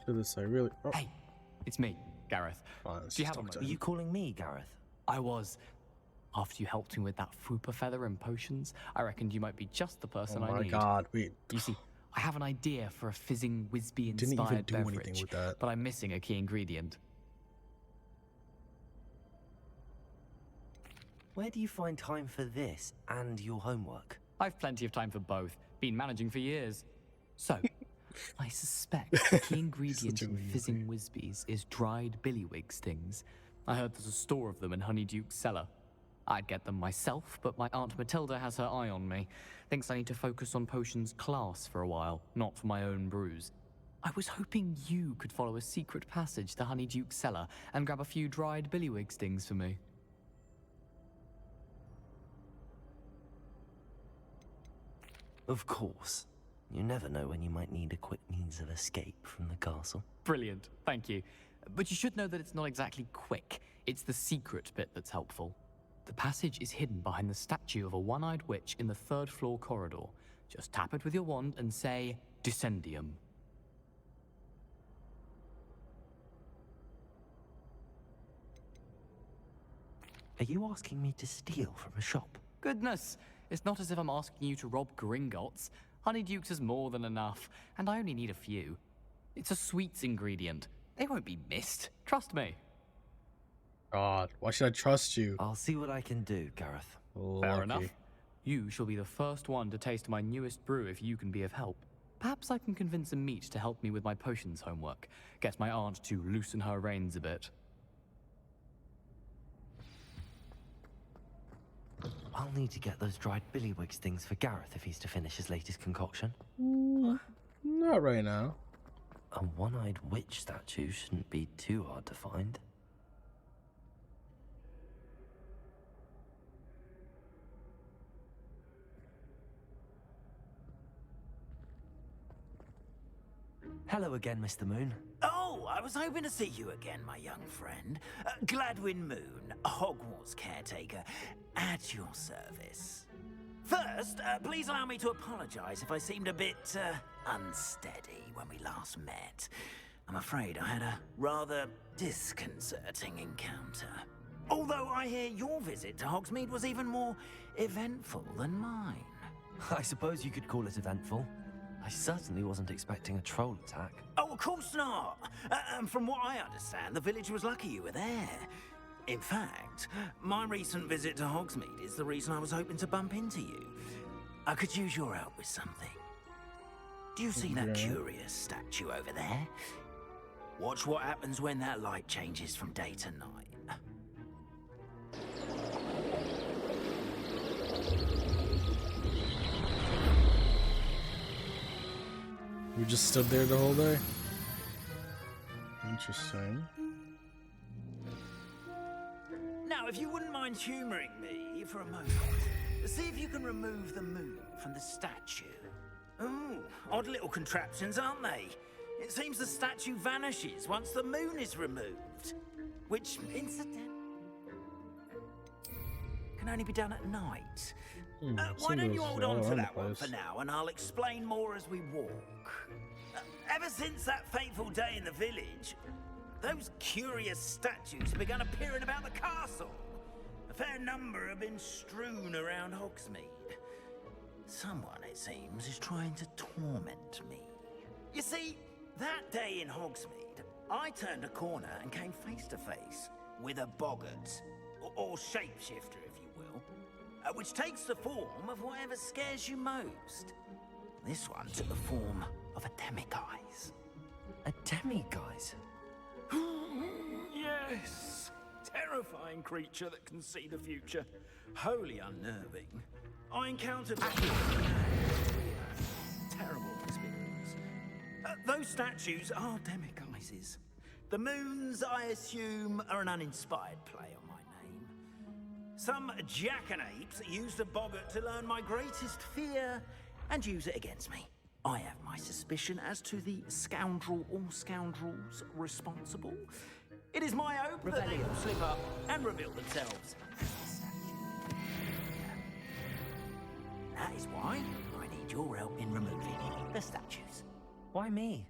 to this side, really. Oh. Hey, it's me, Gareth. Fine, Do you have a moment? Are you calling me Gareth? I was. After you helped me with that fupa feather and potions, I reckoned you might be just the person I need. Oh my god, wait. You see, I have an idea for a fizzing Whizbee Didn't even inspired do beverage, anything with that. but I'm missing a key ingredient. Where do you find time for this and your homework? I've plenty of time for both. Been managing for years. So, I suspect the key ingredient in fizzing Whizbees is dried billywig stings. I heard there's a store of them in Honeyduke's cellar. I'd get them myself, but my Aunt Matilda has her eye on me. Thinks I need to focus on potions class for a while, not for my own brews. I was hoping you could follow a secret passage to Honeyduke's cellar and grab a few dried billywig stings for me. Of course. You never know when you might need a quick means of escape from the castle. Brilliant, thank you. But you should know that it's not exactly quick. It's the secret bit that's helpful. The passage is hidden behind the statue of a one-eyed witch in the third floor corridor. Just tap it with your wand and say, Descendium. Are you asking me to steal from a shop? Goodness, it's not as if I'm asking you to rob Gringotts. Honeyduke's is more than enough, and I only need a few. It's a sweets ingredient. They won't be missed, trust me. God, why should I trust you? I'll see what I can do, Gareth. Fair enough. You shall be the first one to taste my newest brew if you can be of help. Perhaps I can convince a meat to help me with my potions homework. Get my aunt to loosen her reins a bit. I'll need to get those dried billywig stings for Gareth if he's to finish his latest concoction. Not right now. A one-eyed witch statue shouldn't be too hard to find. Hello again, Mr. Moon. Oh, I was hoping to see you again, my young friend. Gladwin Moon, Hogwarts caretaker, at your service. First, please allow me to apologize if I seemed a bit unsteady when we last met. I'm afraid I had a rather disconcerting encounter. Although I hear your visit to Hogsmeade was even more eventful than mine. I suppose you could call it eventful. I certainly wasn't expecting a troll attack. Oh, of course not. From what I understand, the village was lucky you were there. In fact, my recent visit to Hogsmeade is the reason I was hoping to bump into you. I could use your help with something. Do you see that curious statue over there? Watch what happens when that light changes from day to night. We just stood there the whole day? Interesting. Now, if you wouldn't mind humoring me for a moment, see if you can remove the moon from the statue. Ooh, odd little contraptions, aren't they? It seems the statue vanishes once the moon is removed. Which, incidentally, can only be done at night. Why don't you hold on to that one for now, and I'll explain more as we walk. Ever since that fateful day in the village, those curious statues have begun appearing about the castle. A fair number have been strewn around Hogsmeade. Someone, it seems, is trying to torment me. You see, that day in Hogsmeade, I turned a corner and came face to face with a boggart, or shapeshifter, if you will, which takes the form of whatever scares you most. This one took the form of a demiguise. A demiguise? Yes! Terrifying creature that can see the future. Wholly unnerving. I encountered terrible experience. Those statues are demiguises. The moons, I assume, are an uninspired play on my name. Some jackanapes used a boggart to learn my greatest fear and use it against me. I have my suspicion as to the scoundrel or scoundrels responsible. It is my hope that they will slip up and reveal themselves. That is why I need your help in removing the statues. Why me?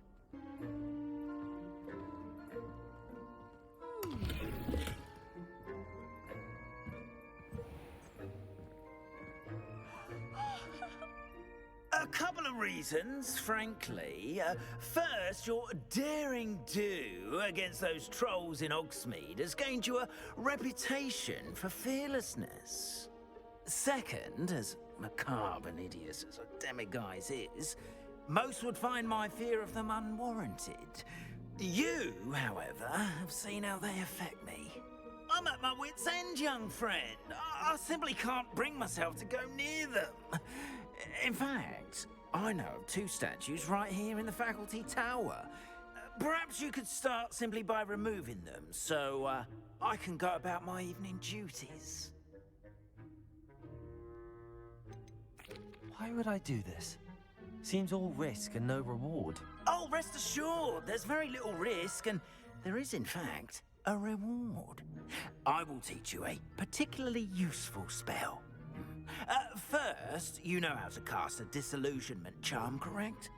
A couple of reasons, frankly. First, your daring do against those trolls in Hogsmeade has gained you a reputation for fearlessness. Second, as macabre and hideous as a demiguise is, most would find my fear of them unwarranted. You, however, have seen how they affect me. I'm at my wit's end, young friend. I simply can't bring myself to go near them. In fact, I know of 2 statues right here in the faculty tower. Perhaps you could start simply by removing them, so I can go about my evening duties. Why would I do this? Seems all risk and no reward. Oh, rest assured, there's very little risk, and there is, in fact, a reward. I will teach you a particularly useful spell. First, you know how to cast a disillusionment charm, correct?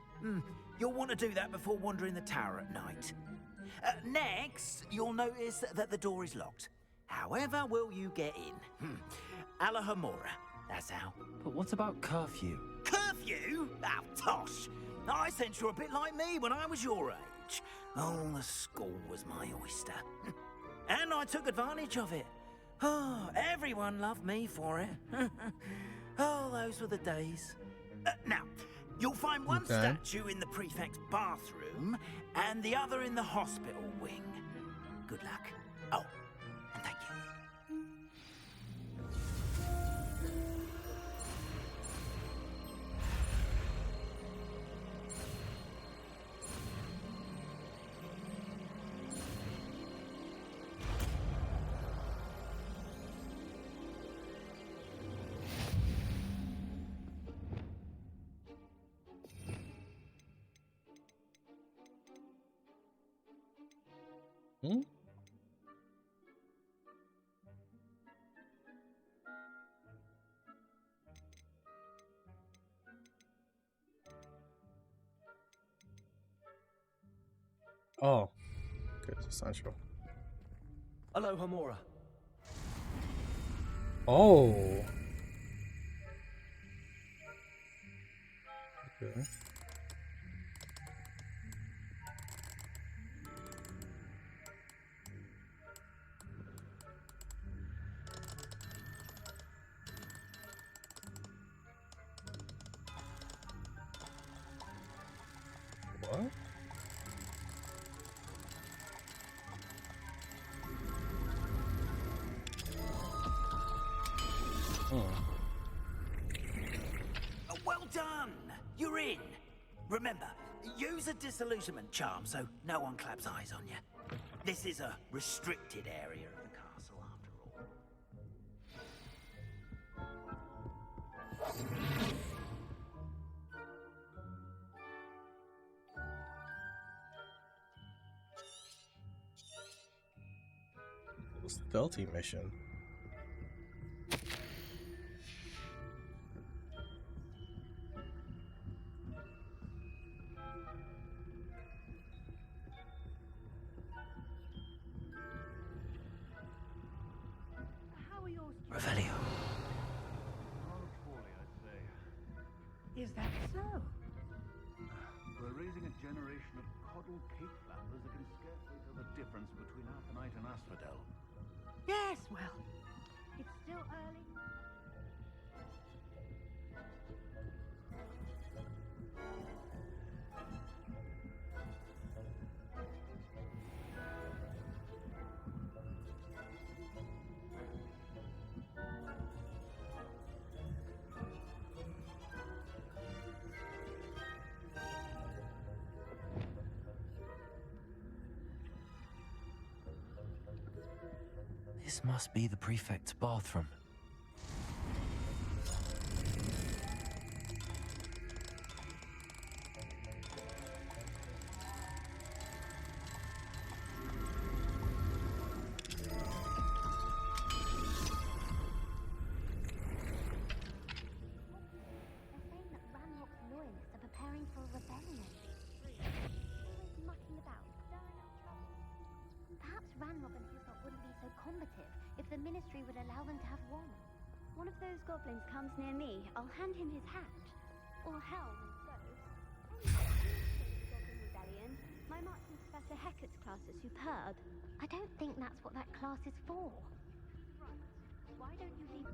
You'll want to do that before wandering the tower at night. Next, you'll notice that the door is locked. However will you get in? Alahomora, that's how. But what about Curfew? Curfew? Oh, tosh. I sensed you're a bit like me when I was your age. Oh, the school was my oyster. And I took advantage of it. Oh, everyone loved me for it. Oh, those were the days. Now, you'll find one statue in the prefect's bathroom and the other in the hospital wing. Good luck. Oh, and thank you. Hmm? Oh, good, it's essential. Alohomora. Oh. Okay. What? Well done! You're in. Remember, use a disillusionment charm so no one claps eyes on you. This is a restricted area of the castle, after all. Stealthy mission. Revelio. Poorly, I'd say. Is that so? We're raising a generation of coddled cake flappers that can scarcely tell the difference between Arcanite and Asphodel. Yes, well, it's still early. This must be the prefect's bathroom. They're saying that Ranroks loyalists are preparing for a rebellion. Always mucking about, stirring up trouble. Perhaps Ranrok and his lot wouldn't be so combative if the Ministry would allow them to have one. One of those goblins comes near me, I'll hand him his hat. Or helm and clothes. Goblin rebellion. My marksman Professor Hecat's class is superb. I don't think that's what that class is for. Right. Why don't you leave...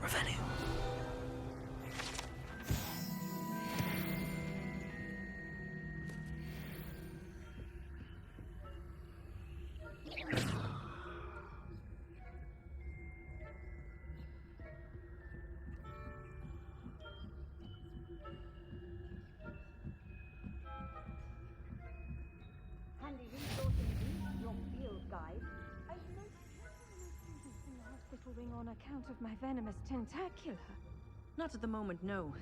Revenue. Handy resource indeed, your field guide. I've noticed in the hospital ring on account of my venomous tentacula. Not at the moment, no.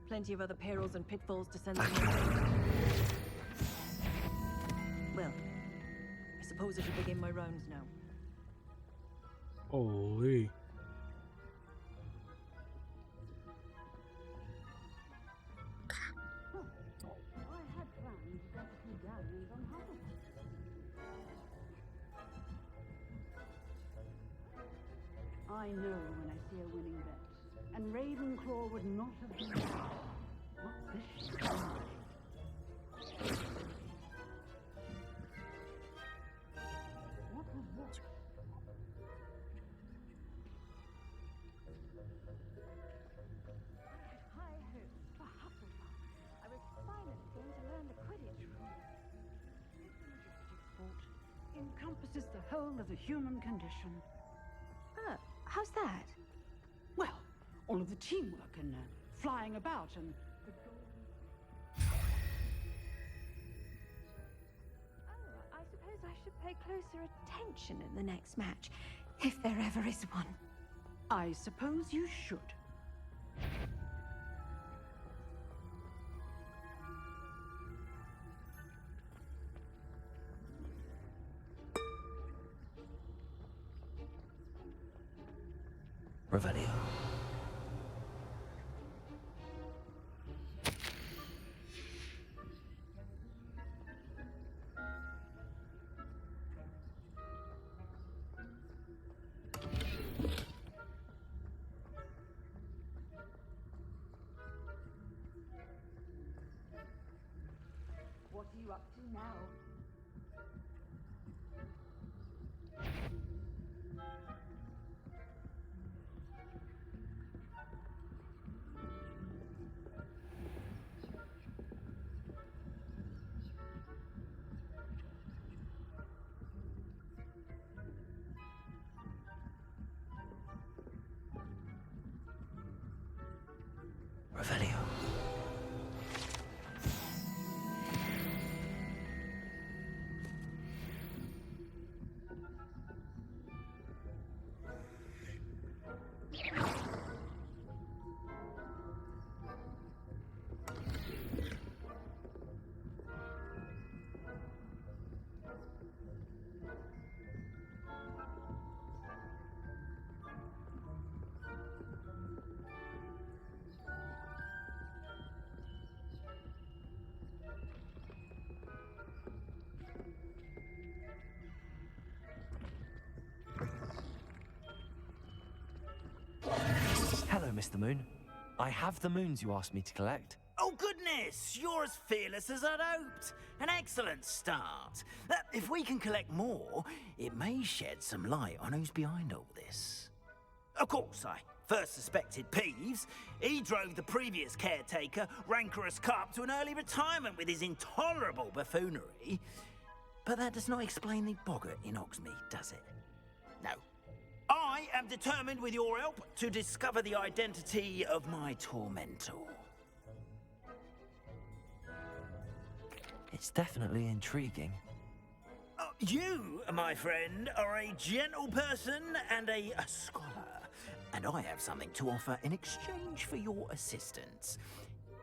Plenty of other perils and pitfalls to send them. Well, I suppose I should begin my rounds now. Holy. I had planned to get a few galleons on Hogwarts. I know when I see a winning bet, and Ravenclaw would not have been right. Not this time. What was what? I had high hopes for Hufflepuff. I was finally going to learn the Quidditch rules. Quidditch sport encompasses the whole of the human condition. How's that? Well, all of the teamwork and flying about and the Oh, I suppose I should pay closer attention in the next match, if there ever is one. I suppose you should. Revenue. What are you up to now? Revenue. Hello, Mr. Moon. I have the moons you asked me to collect. Oh, goodness! You're as fearless as I'd hoped. An excellent start. If we can collect more, it may shed some light on who's behind all this. Of course, I first suspected Peeves. He drove the previous caretaker, Rancorous Carp, to an early retirement with his intolerable buffoonery. But that does not explain the boggart in Hogsmeade, does it? No. I am determined, with your help, to discover the identity of my tormentor. It's definitely intriguing. You, my friend, are a gentle person and a scholar. and I have something to offer in exchange for your assistance.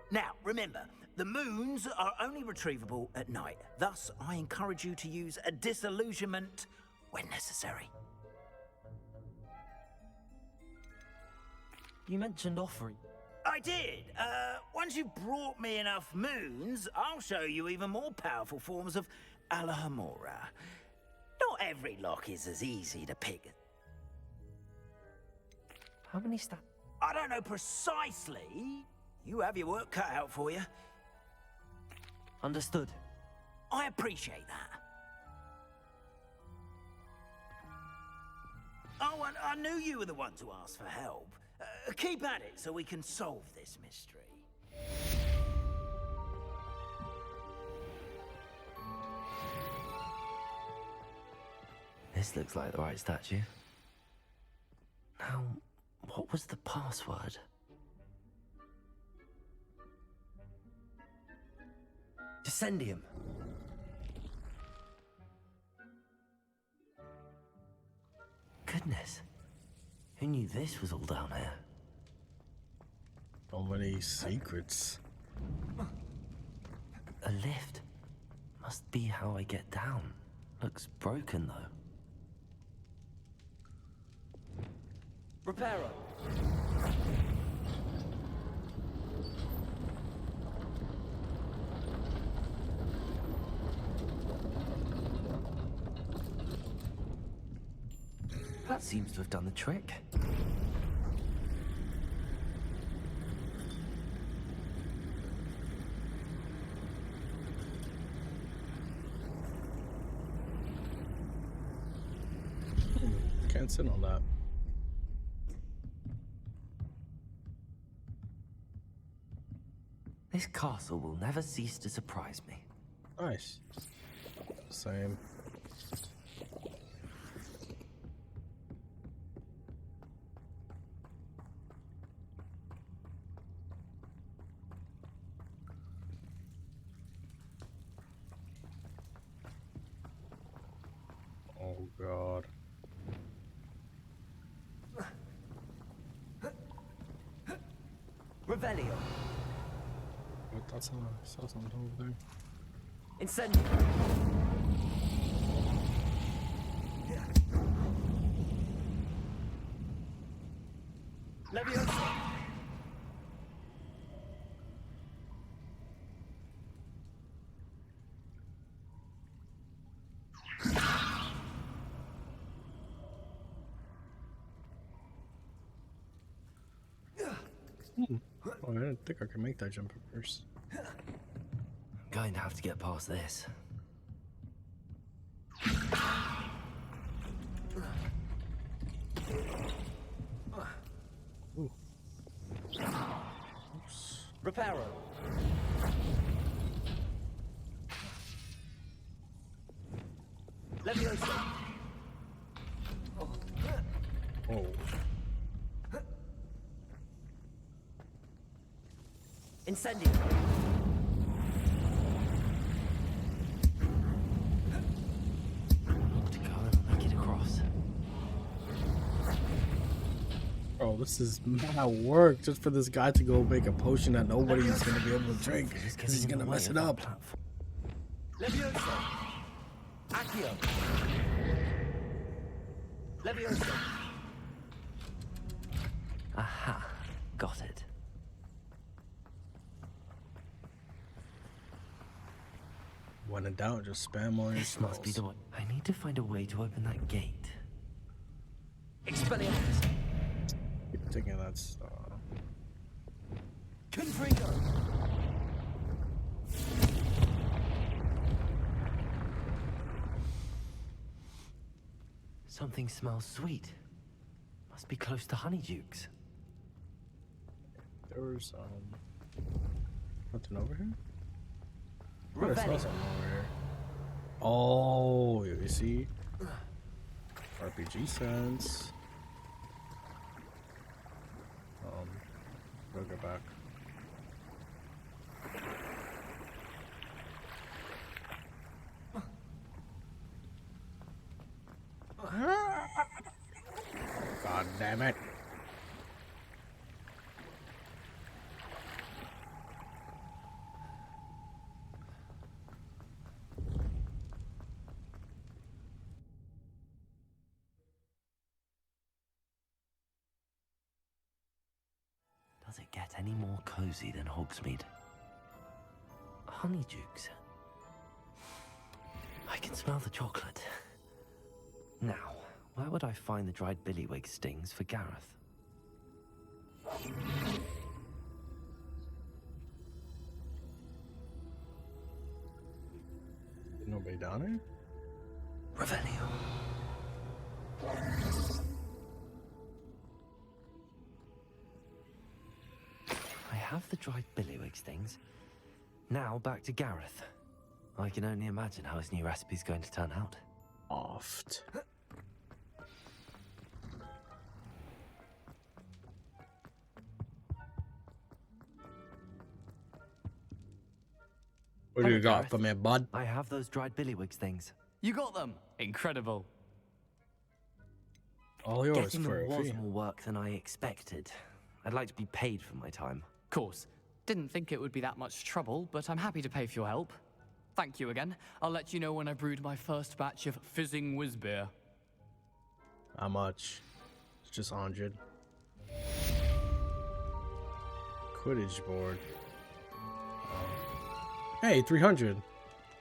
Now, remember, the moons are only retrievable at night. Thus, I encourage you to use a disillusionment when necessary. You mentioned offering. I did. Once you've brought me enough moons, I'll show you even more powerful forms of Alohomora. Not every lock is as easy to pick. How many stats? I don't know precisely. You have your work cut out for you. Understood. I appreciate that. Oh, and I knew you were the one to ask for help. Keep at it so we can solve this mystery. This looks like the right statue. Now, what was the password? Descendium. Goodness. Who knew this was all down here? So many secrets. A lift. Must be how I get down. Looks broken though. Reparo. That seems to have done the trick. Can't sit on that. This castle will never cease to surprise me. Nice. Same. Oh God. Revelio. What? That's how I saw something over there. Incendio. Leviosa. Oh, I didn't think I could make that jump at first. Going to have to get past this. Ooh. Reparo. Leviosa. Oh. Incendio. To go and make it across. Bro, this is mad work just for this guy to go make a potion that nobody's gonna be able to drink because he's gonna mess it up. Leviosa. Accio. Leviosa. Aha. Got it. When in doubt, just spam all your This must be spells. the one. I need to find a way to open that gate. Expelliarmus. Keep thinking that's Confringo. Something smells sweet. Must be close to Honeydukes. there was nothing over here? Oh, I saw Revelio. something over here. Oh, you see? RPG sense. We'll go back. God damn it. Does it get any more cozy than Hogsmeade? Honeydukes. I can smell the chocolate. Now, where would I find the dried billywig stings for Gareth? Nobody down here? Revelio. I have the dried billywig stings. Now back to Gareth. I can only imagine how his new recipe's going to turn out. Oft. What do you got for me, bud? I have those dried billywig things. You got them! Incredible. All yours Getting for them a was fee. more work than I expected. I'd like to be paid for my time. Of course. Didn't think it would be that much trouble, but I'm happy to pay for your help. Thank you again. I'll let you know when I brewed my first batch of fizzing whizbeer. How much? It's just 100. Quidditch board. Hey, 300.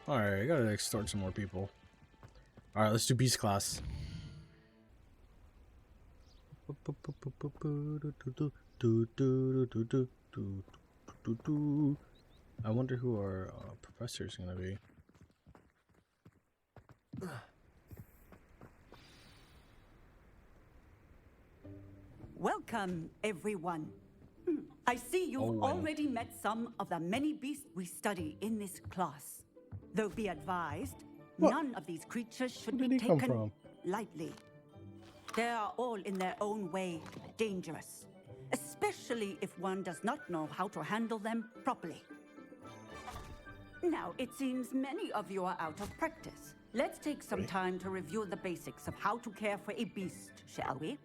Alright, I gotta extort some more people. Alright, let's do beast class. I wonder who our professor is gonna be. Welcome, everyone. I see you've already met some of the many beasts we study in this class. Though be advised, none of these creatures should be taken lightly. They are all in their own way dangerous, especially if one does not know how to handle them properly. Now, it seems many of you are out of practice. Let's take some time to review the basics of how to care for a beast, shall we?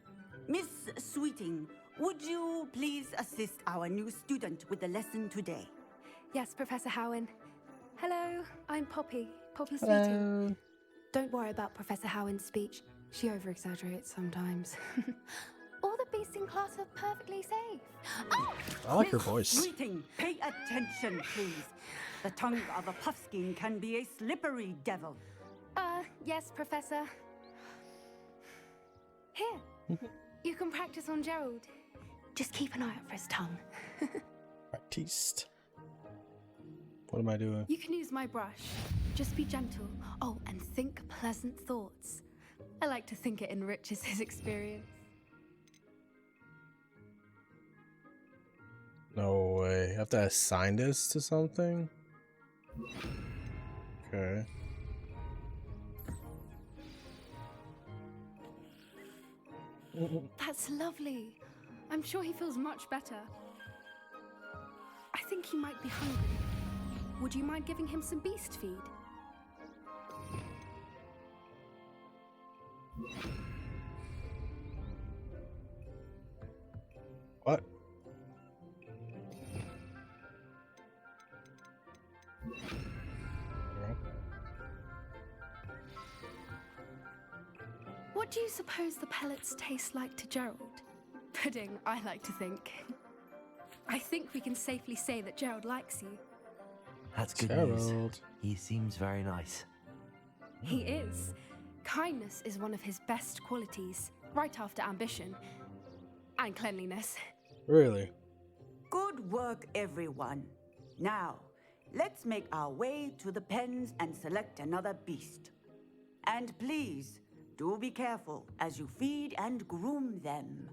Miss Sweeting, would you please assist our new student with the lesson today? Yes, Professor Howen. Hello, I'm Poppy Sweeting. Don't worry about Professor Howen's speech. She over-exaggerates sometimes. All the beasts in class are perfectly safe. Oh! I like her voice. Sweeting, pay attention, please. The tongue of a puffskein can be a slippery devil. Yes, Professor. Here, you can practice on Gerald. Just keep an eye out for his tongue. Artiste. What am I doing? You can use my brush. Just be gentle. Oh, and think pleasant thoughts. I like to think it enriches his experience. No way. I have to assign this to something? Okay. That's lovely. I'm sure he feels much better. I think he might be hungry. Would you mind giving him some beast feed? What? What do you suppose the pellets taste like to Gerald? Pudding, I like to think. I think we can safely say that Gerald likes you. That's good news. He seems very nice. He is. Kindness is one of his best qualities, right after ambition. And cleanliness. Really? Good work, everyone. Now, let's make our way to the pens and select another beast. And please, do be careful as you feed and groom them.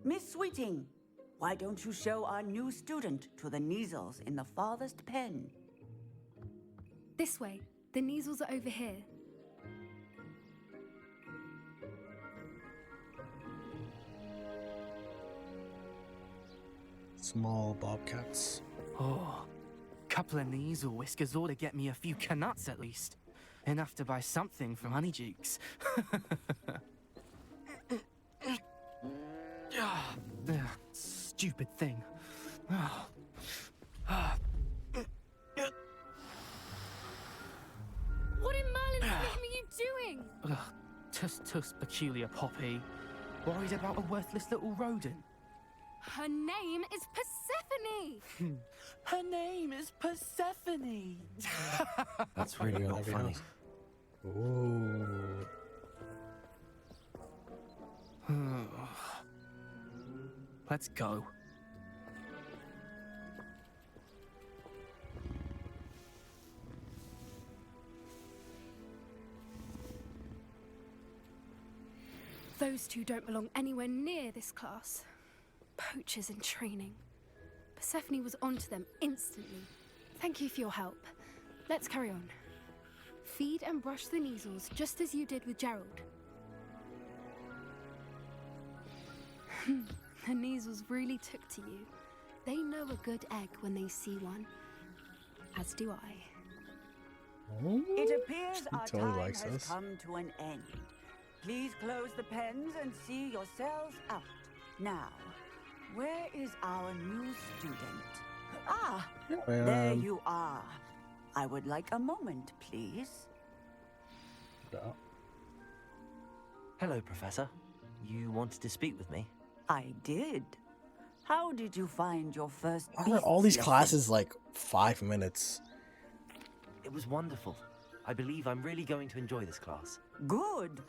Miss Sweeting, why don't you show our new student to the Neasels in the farthest pen? This way. The Neasels are over here. Small bobcats. Oh, couple of Neasel whiskers ought to get me a few canuts at least. Enough to buy something from Honeydukes. Stupid thing. What in Merlin's name are you doing? Tuss, peculiar Poppy. Worried about a worthless little rodent. Her name is Persephone! Her name is Persephone! That's really not funny. Ooh. Let's go. Those two don't belong anywhere near this class. Poachers in training. Persephone was onto them instantly. Thank you for your help. Let's carry on. Feed and brush the measles just as you did with Gerald. The measles really took to you. They know a good egg when they see one. As do I. It appears our totally time likes has us. come to an end. Please close the pens and see yourselves out. Now, where is our new student? Ah, there you are. I would like a moment, please. Hello, Professor. You wanted to speak with me? I did. How did you find your first Why are all these beast classes like 5 minutes? It was wonderful. I believe I'm really going to enjoy this class. lesson? Good.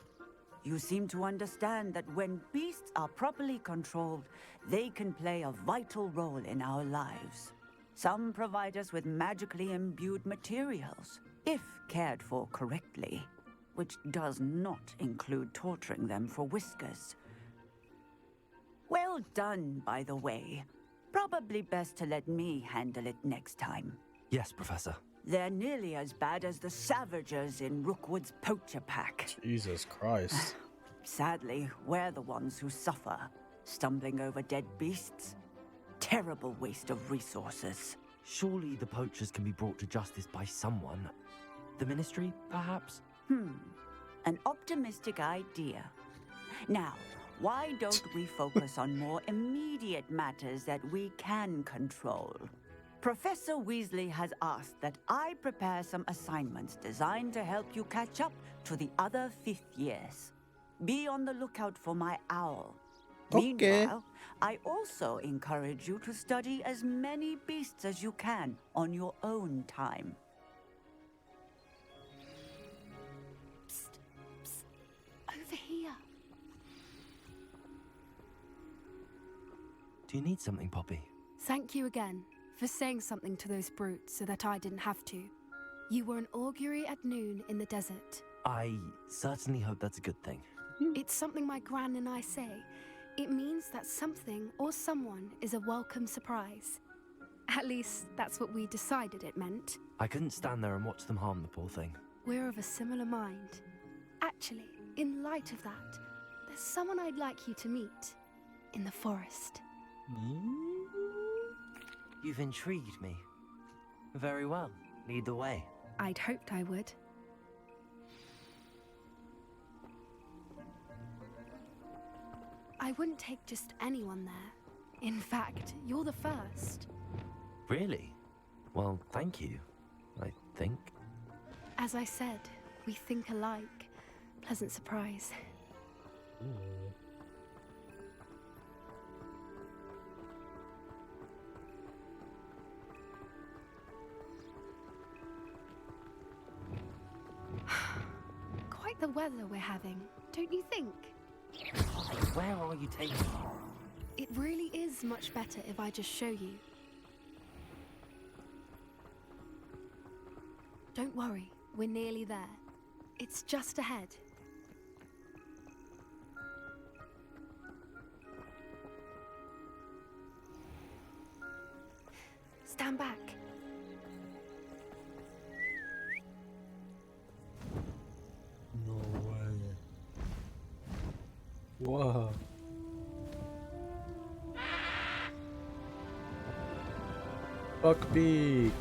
You seem to understand that when beasts are properly controlled, they can play a vital role in our lives. Some provide us with magically imbued materials, if cared for correctly, which does not include torturing them for whiskers. Well done, by the way. Probably best to let me handle it next time. Yes, Professor. They're nearly as bad as the Savagers in Rookwood's poacher pack. Jesus Christ. Sadly, we're the ones who suffer, stumbling over dead beasts. Terrible waste of resources. Surely the poachers can be brought to justice by someone. The Ministry, perhaps? An optimistic idea. Now, why don't we focus on more immediate matters that we can control? Professor Weasley has asked that I prepare some assignments designed to help you catch up to the other 5th years. Be on the lookout for my owl. Okay. Meanwhile, I also encourage you to study as many beasts as you can on your own time. Psst, psst. Over here. Do you need something, Poppy? Thank you again for saying something to those brutes so that I didn't have to. You were an augury at noon in the desert. I certainly hope that's a good thing. It's something my gran and I say. It means that something or someone is a welcome surprise. At least, that's what we decided it meant. I couldn't stand there and watch them harm the poor thing. We're of a similar mind. Actually, in light of that, there's someone I'd like you to meet. In the forest. You've intrigued me. Very well. Lead the way. I'd hoped I would. I wouldn't take just anyone there. In fact, you're the first. Really? Well, thank you, I think. As I said, we think alike. Pleasant surprise. Quite the weather we're having, don't you think? Where are you taking me? It really is much better if I just show you. Don't worry, we're nearly there. It's just ahead. Stand back. No way. Whoa. Buckbeak.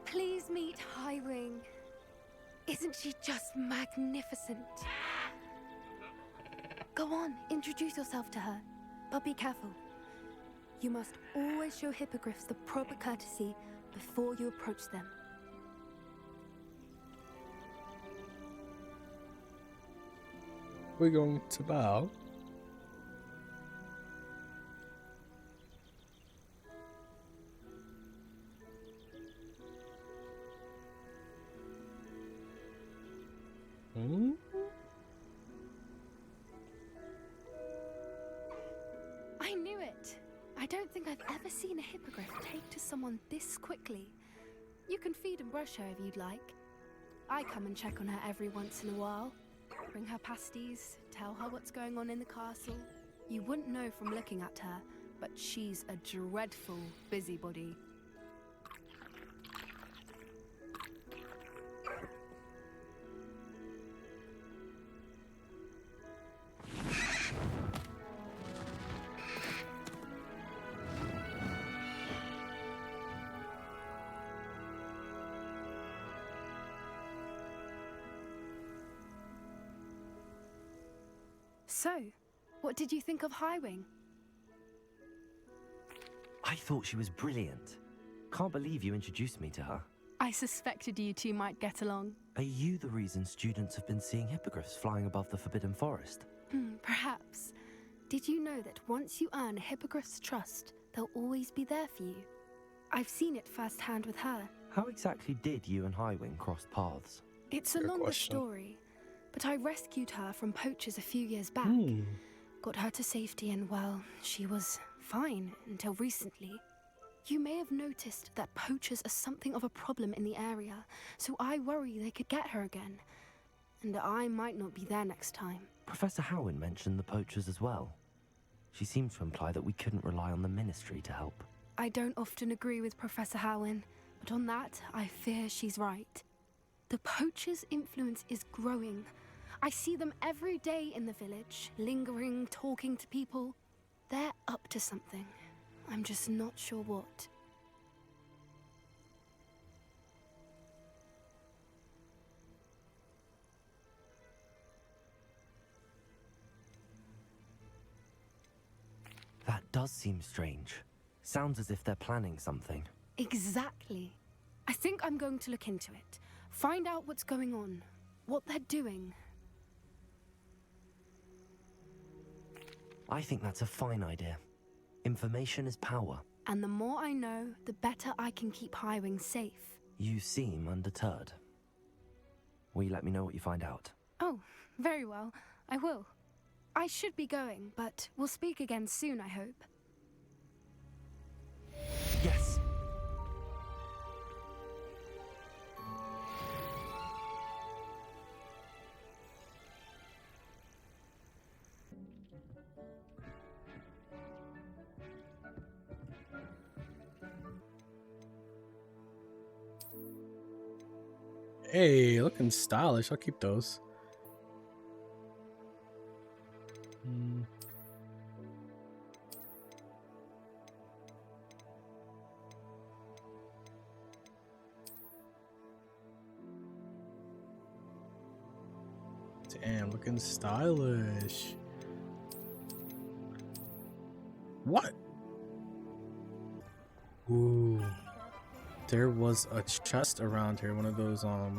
Please meet Highwing. Isn't she just magnificent? Go on, introduce yourself to her. But be careful. You must always show hippogriffs the proper courtesy before you approach them. We're going to bow. Hmm? I knew it. I don't think I've ever seen a hippogriff take to someone this quickly. You can feed and brush her if you'd like. I come and check on her every once in a while. Bring her pasties, tell her what's going on in the castle. You wouldn't know from looking at her, but she's a dreadful busybody. So, what did you think of Highwing? I thought she was brilliant. Can't believe you introduced me to her. I suspected you two might get along. Are you the reason students have been seeing hippogriffs flying above the Forbidden Forest? Perhaps. Did you know that once you earn a hippogriff's trust, they'll always be there for you? I've seen it firsthand with her. How exactly did you and Highwing cross paths? It's a Good longer question. story, but I rescued her from poachers a few years back. Got her to safety and, well, she was fine until recently. You may have noticed that poachers are something of a problem in the area, so I worry they could get her again. And I might not be there next time. Professor Howin mentioned the poachers as well. She seemed to imply that we couldn't rely on the Ministry to help. I don't often agree with Professor Howin, but on that, I fear she's right. The poachers' influence is growing. I see them every day in the village, lingering, talking to people. They're up to something. I'm just not sure what. That does seem strange. Sounds as if they're planning something. Exactly. I think I'm going to look into it. Find out what's going on, what they're doing. I think that's a fine idea. Information is power. And the more I know, the better I can keep Highwing safe. You seem undeterred. Will you let me know what you find out? Oh, very well. I will. I should be going, but we'll speak again soon, I hope. Yes. Hey, looking stylish. I'll keep those. Damn, looking stylish. What? Ooh. There was a chest around here, one of those I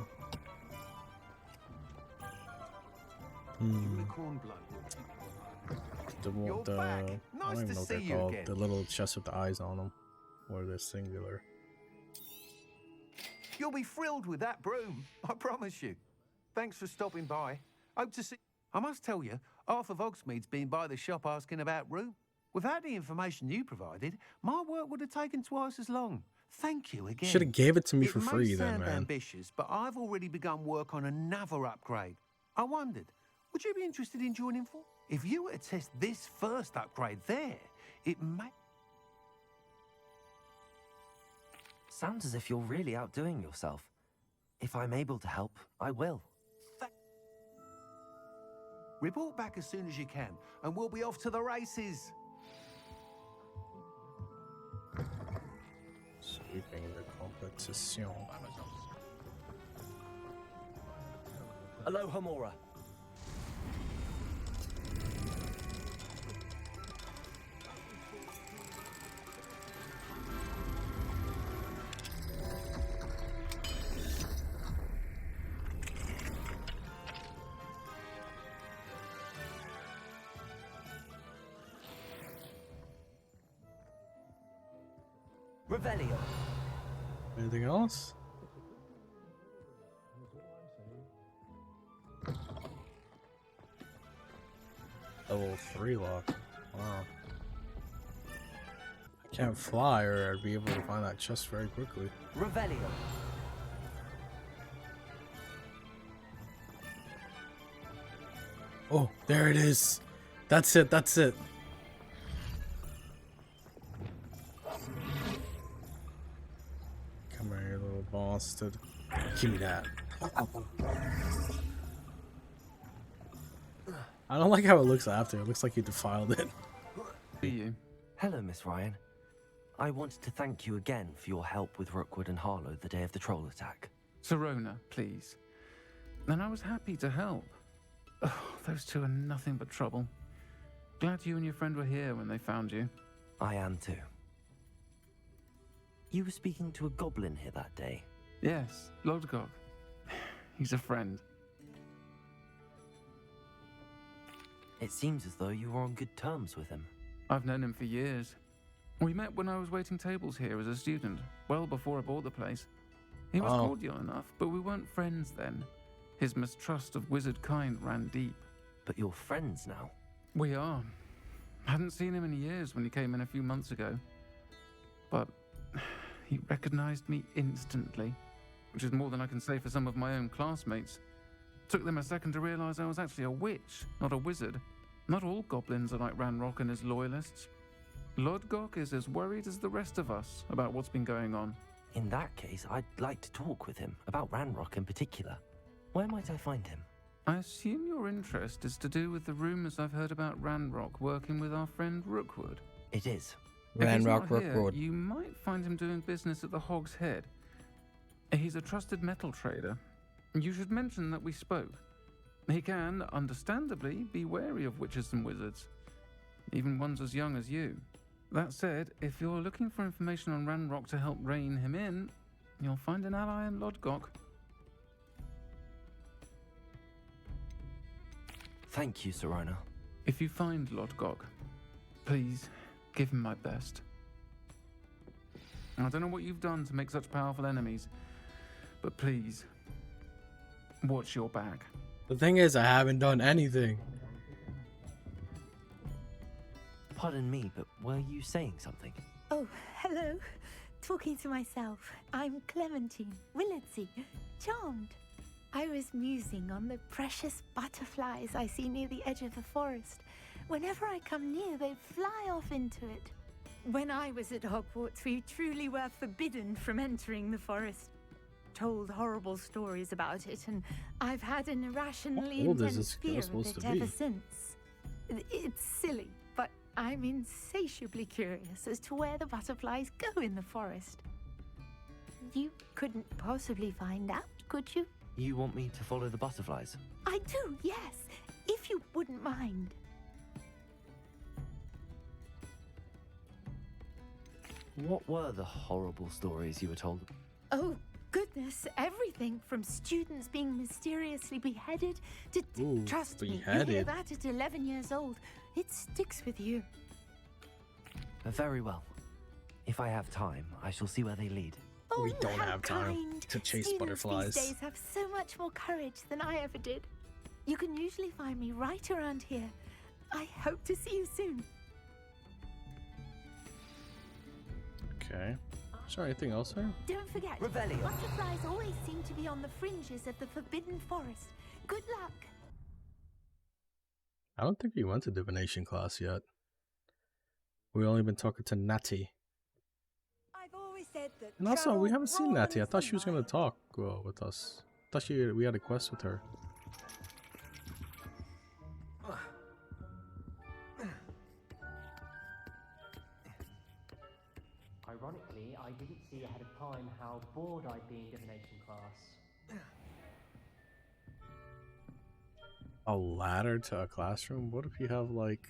don't even know what they're called. The little chests with the eyes on them, or they're singular. You'll be thrilled with that broom, I promise you. Thanks for stopping by. Hope to see. I must tell you, half of Hogsmeade's been by the shop asking about room. Without the information you provided, my work would have taken twice as long. Thank you again. Should have gave it to me for free then, It may man. sound ambitious, but I've already begun work on another upgrade. I wondered, would you be interested in joining for? If you were to test this first upgrade there, it may... Sounds as if you're really outdoing yourself. If I'm able to help, I will. Report back as soon as you can, and we'll be off to the races. Sweeping the competition. Aloha, Mora. Revelio. Anything else? Level 3 lock. Wow. I can't fly, or I'd be able to find that chest very quickly. Revelio. Oh, there it is. That's it. That's it. Come here, you little bastard. Give me that. I don't like how it looks after. It looks like you defiled it. You. Hello, Miss Ryan. I wanted to thank you again for your help with Rookwood and Harlow the day of the troll attack. Sirona, please. And I was happy to help. Oh, those two are nothing but trouble. Glad you and your friend were here when they found you. I am too. You were speaking to a goblin here that day. Yes, Lodgok. He's a friend. It seems as though you were on good terms with him. I've known him for years. We met when I was waiting tables here as a student, well before I bought the place. He was cordial enough, but we weren't friends then. His mistrust of wizard kind ran deep. But you're friends now? We are. Hadn't seen him in years when he came in a few months ago. But he recognized me instantly, which is more than I can say for some of my own classmates. Took them a second to realize I was actually a witch, not a wizard. Not all goblins are like Ranrok and his loyalists. Lodgok is as worried as the rest of us about what's been going on. In that case, I'd like to talk with him, about Ranrock in particular. Where might I find him? I assume your interest is to do with the rumors I've heard about Ranrock working with our friend Rookwood. It is. Ranrock If he's not Rookwood. here, you might find him doing business at the Hog's Head. He's a trusted metal trader. You should mention that we spoke. He can, understandably, be wary of witches and wizards, even ones as young as you. That said, if you're looking for information on Ranrock to help rein him in, you'll find an ally in Lodgok. Thank you, Sirona. If you find Lodgok, please give him my best. I don't know what you've done to make such powerful enemies, but please, watch your back. The thing is, I haven't done anything. Pardon me, but were you saying something? Oh, hello. Talking to myself. I'm Clementine, Willardsey, charmed. I was musing on the precious butterflies I see near the edge of the forest. Whenever I come near, they fly off into it. When I was at Hogwarts, we truly were forbidden from entering the forest. Told horrible stories about it, and I've had an irrationally intense fear of it ever since. It's silly, but I'm insatiably curious as to where the butterflies go in the forest. You couldn't possibly find out, could you? You want me to follow the butterflies? I do, yes, if you wouldn't mind. What were the horrible stories you were told? Oh, goodness, everything from students being mysteriously beheaded to trust me, you hear that at 11 years old. It sticks with you. Very well. If I have time, I shall see where they lead. Oh, We don't how have time kind. to chase Students butterflies. These days have so much more courage than I ever did. You can usually find me right around here. I hope to see you soon. Okay. Is there anything else here? Don't forget, Revelio. butterflies always seem to be on the fringes of the Forbidden Forest. Good luck. I don't think we went to divination class yet. We've only been talking to Natty. I've always said that. And also, we haven't seen Natty. I thought she was going to talk with us. I thought we had a quest with her. Ironically, I didn't see ahead of time how bored I'd be in divination class. A ladder to a classroom? What if you have, like,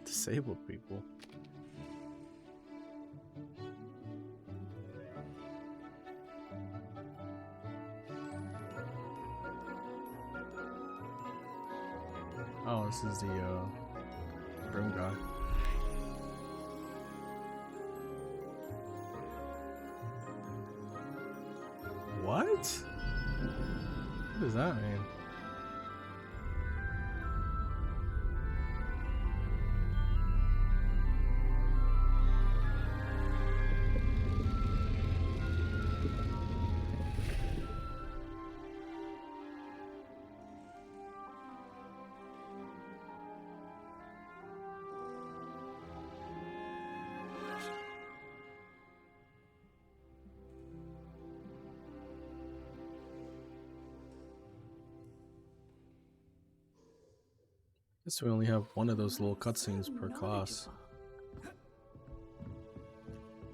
disabled people? Oh, this is the broom guy. What? What does that mean? Guess we only have one of those little cutscenes per class.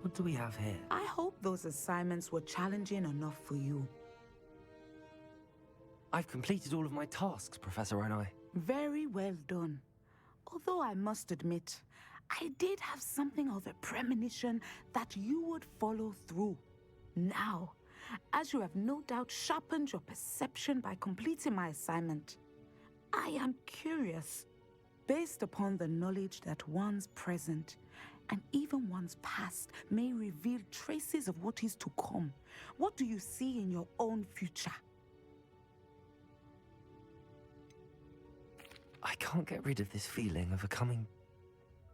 What do we have here? I hope those assignments were challenging enough for you. I've completed all of my tasks, Professor Onai. Very well done. Although I must admit, I did have something of a premonition that you would follow through. Now, as you have no doubt sharpened your perception by completing my assignment, I am curious, based upon the knowledge that one's present and even one's past may reveal traces of what is to come. What do you see in your own future? I can't get rid of this feeling of a coming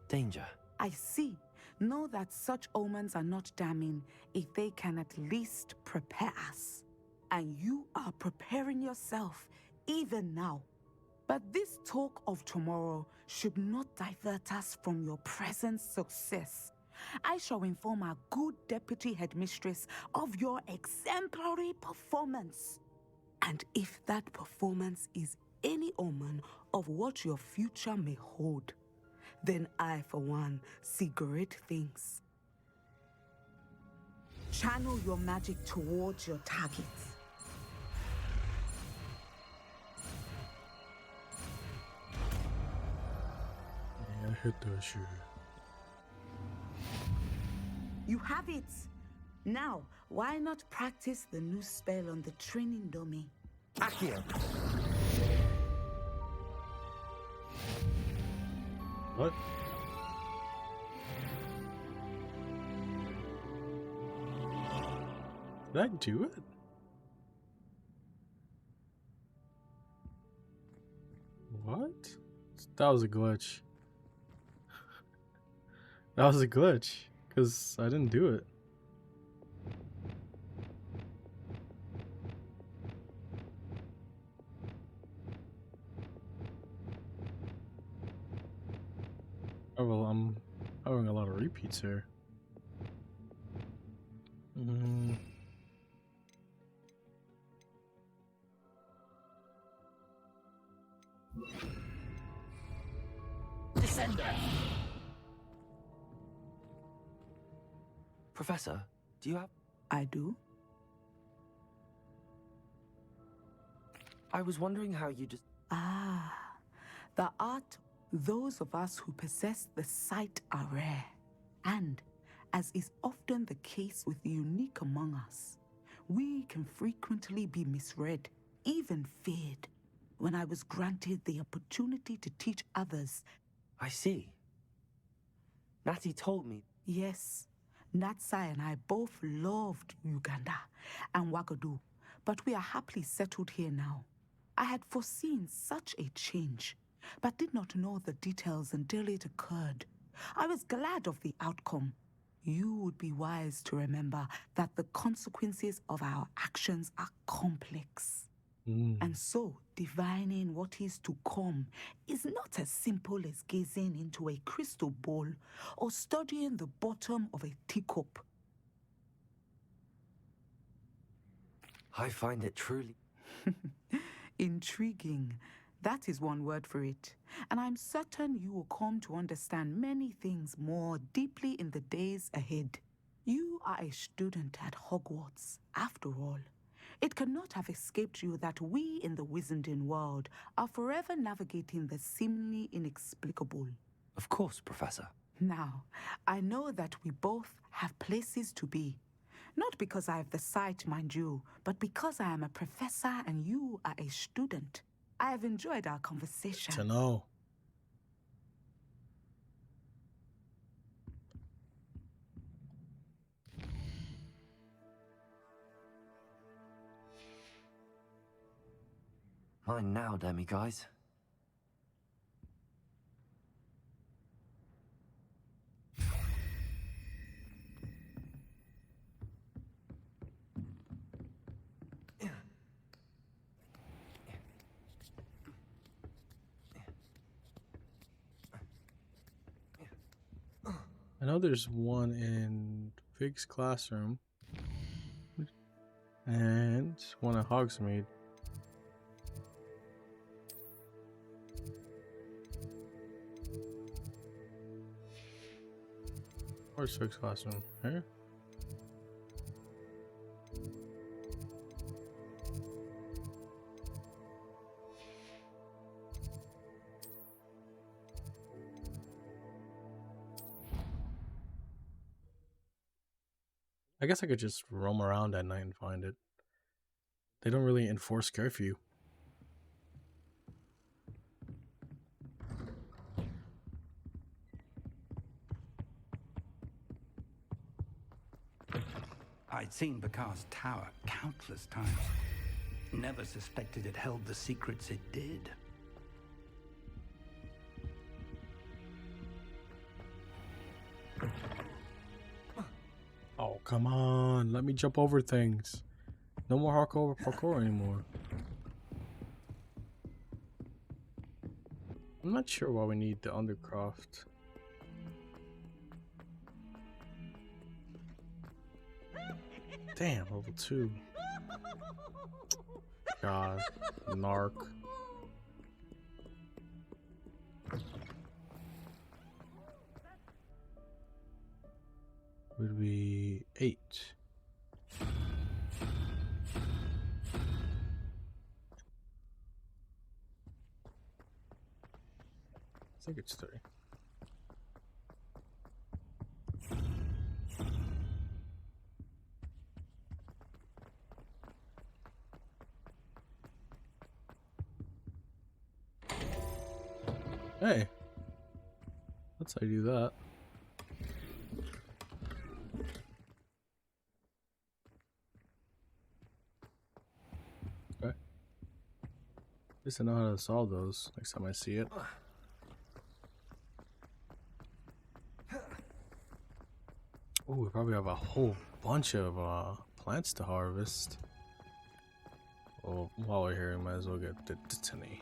danger. I see. Know that such omens are not damning if they can at least prepare us. And you are preparing yourself even now. But this talk of tomorrow should not divert us from your present success. I shall inform our good deputy headmistress of your exemplary performance. And if that performance is any omen of what your future may hold, then I, for one, see great things. Channel your magic towards your targets. Yeah, hit the shoe. You have it! Now, why not practice the new spell on the training dummy? Accio! What? Did I do it? What? That was a glitch. That was a glitch, because I didn't do it. Oh well, I'm having a lot of repeats here. Descender! Professor, do you have... I do. I was wondering how you just... Ah, the art. Those of us who possess the sight are rare. And, as is often the case with the unique among us, we can frequently be misread, even feared. When I was granted the opportunity to teach others... I see. Natty told me... Yes, Natsai and I both loved Uganda and Wagadu, but we are happily settled here now. I had foreseen such a change, but did not know the details until it occurred. I was glad of the outcome. You would be wise to remember that the consequences of our actions are complex. And so, divining what is to come is not as simple as gazing into a crystal ball or studying the bottom of a teacup. I find it truly... Intriguing. That is one word for it. And I'm certain you will come to understand many things more deeply in the days ahead. You are a student at Hogwarts, after all. It cannot have escaped you that we in the Wizarding world are forever navigating the seemingly inexplicable. Of course, Professor. Now, I know that we both have places to be. Not because I have the sight, mind you, but because I am a professor and you are a student. I have enjoyed our conversation. To know. Mine now, demiguise. I know there's one in Vig's classroom and one at Hogsmeade. Where's Vig's classroom? Here? I guess I could just roam around at night and find it. They don't really enforce curfew. I'd seen Bakar's tower countless times. Never suspected it held the secrets it did. Oh, come on. Let me jump over things. No more hardcore parkour anymore. I'm not sure why we need the Undercroft. Damn, level 2. God, narc. Would be 8. I think it's 3. Hey, that's how you do that. Okay. At least I know how to solve those next time I see it. Oh, we probably have a whole bunch of plants to harvest. Well, while we're here, we might as well get the titany.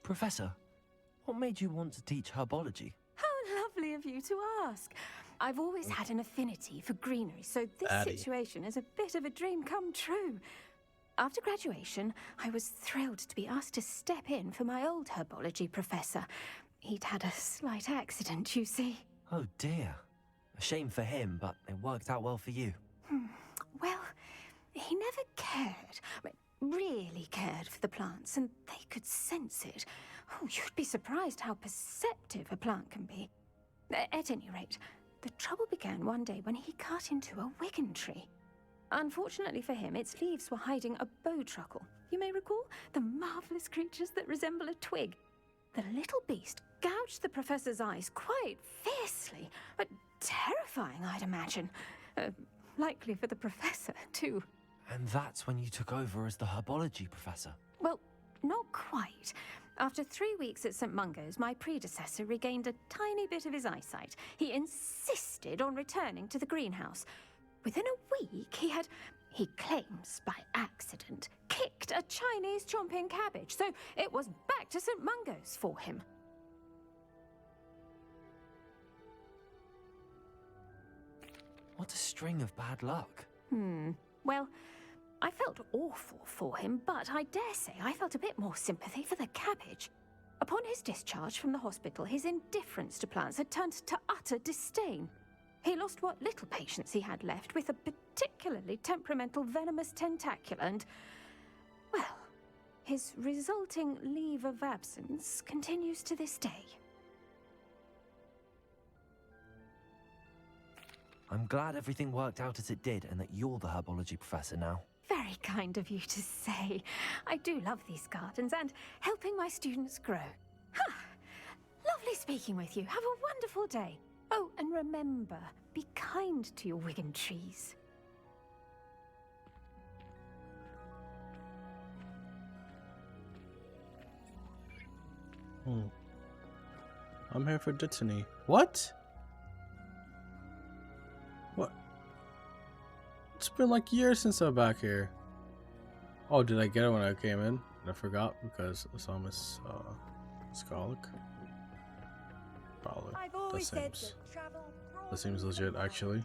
Professor, what made you want to teach herbology? How lovely of you to ask. I've always had an affinity for greenery, so this situation is a bit of a dream come true. After graduation, I was thrilled to be asked to step in for my old herbology professor. He'd had a slight accident, you see. Oh dear. A shame for him, but it worked out well for you. Well, he never cared, really cared for the plants, and they could sense it. Oh, you'd be surprised how perceptive a plant can be. At any rate, the trouble began one day when he cut into a wigan tree. Unfortunately for him, its leaves were hiding a bowtruckle. You may recall the marvelous creatures that resemble a twig. The little beast gouged the professor's eyes quite fiercely, but terrifying, I'd imagine. Likely for the professor, too. And that's when you took over as the herbology professor? Well, not quite. After 3 weeks at St. Mungo's, my predecessor regained a tiny bit of his eyesight. He insisted on returning to the greenhouse. Within a week, he claims by accident, kicked a Chinese chomping cabbage, so it was back to St. Mungo's for him. What a string of bad luck. Well, I felt awful for him, but I dare say I felt a bit more sympathy for the cabbage. Upon his discharge from the hospital, his indifference to plants had turned to utter disdain. He lost what little patience he had left with a particularly temperamental venomous tentacula and, well, his resulting leave of absence continues to this day. I'm glad everything worked out as it did and that you're the herbology professor now. Very kind of you to say. I do love these gardens and helping my students grow. Lovely speaking with you. Have a wonderful day. Oh, and remember, be kind to your Wigan trees. I'm here for Dittany. What? What? It's been like years since I'm back here. Oh, did I get it when I came in? I forgot because I saw Miss Scarlet. Probably. That seems legit, actually.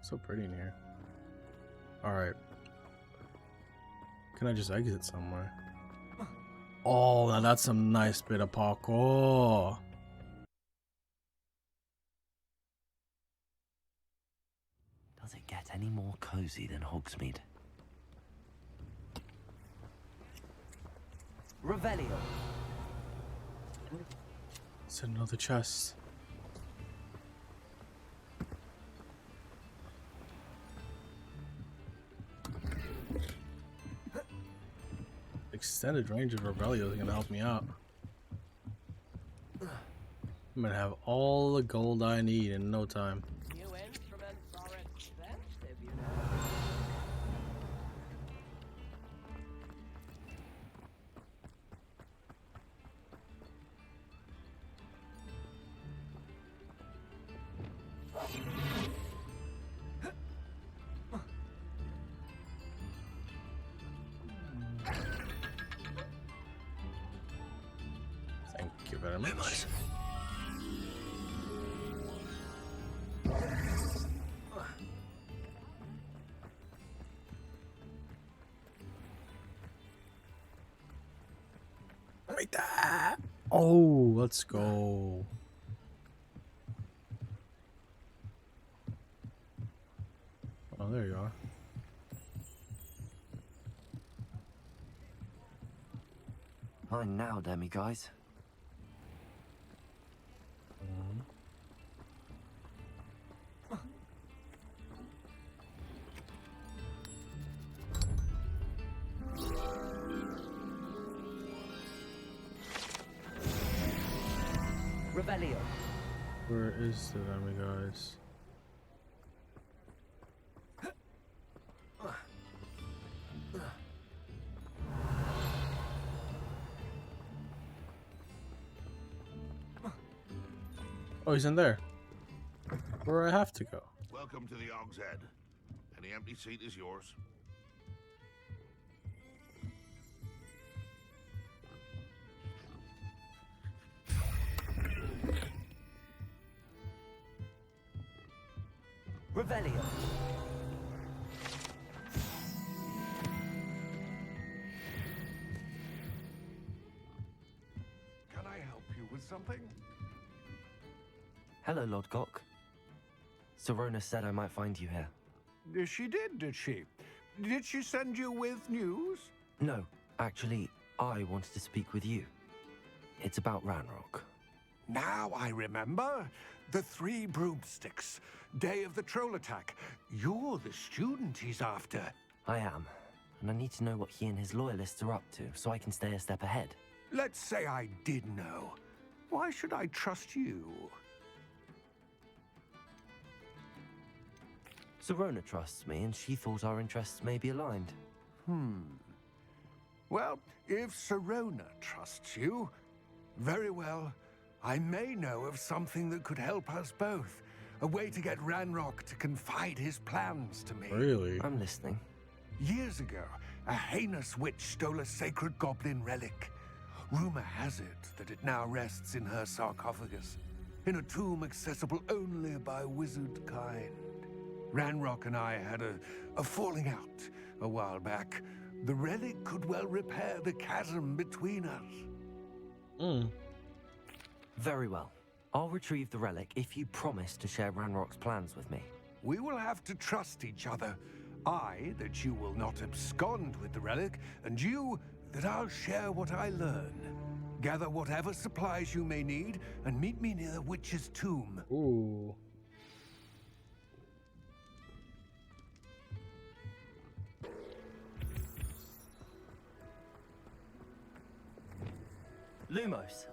So pretty in here. Alright. Can I just exit somewhere? Oh, now that's some nice bit of parkour. Does it get any more cozy than Hogsmeade? Revelio. It's another chest. Extended range of Revelio is gonna help me out. I'm gonna have all the gold I need in no time. New instruments are expensive, you know. Thank you very much. Like that. Oh, let's go. Oh, there you are. Mine now, demiguise. Revelio. Where is the demiguise? Oh, he's in there. Where I have to go. Welcome to the Og's Head. Any empty seat is yours. Revelio. Can I help you with something? Hello, Lord Gok. Serona said I might find you here. She did she? Did she send you with news? No, actually, I wanted to speak with you. It's about Ranrok. Now I remember. The 3 broomsticks. Day of the troll attack. You're the student he's after. I am, and I need to know what he and his loyalists are up to so I can stay a step ahead. Let's say I did know. Why should I trust you? Serona trusts me, and she thought our interests may be aligned. Well, if Serona trusts you, very well. I may know of something that could help us both. A way to get Ranrok to confide his plans to me. Really? I'm listening. Years ago, a heinous witch stole a sacred goblin relic. Rumor has it that it now rests in her sarcophagus, in a tomb accessible only by wizard kind. Ranrok and I had a falling out a while back. The relic could well repair the chasm between us. Very well. I'll retrieve the relic if you promise to share Ranrock's plans with me. We will have to trust each other. I, that you will not abscond with the relic, and you, that I'll share what I learn. Gather whatever supplies you may need, and meet me near the witch's tomb. Ooh. Lumos.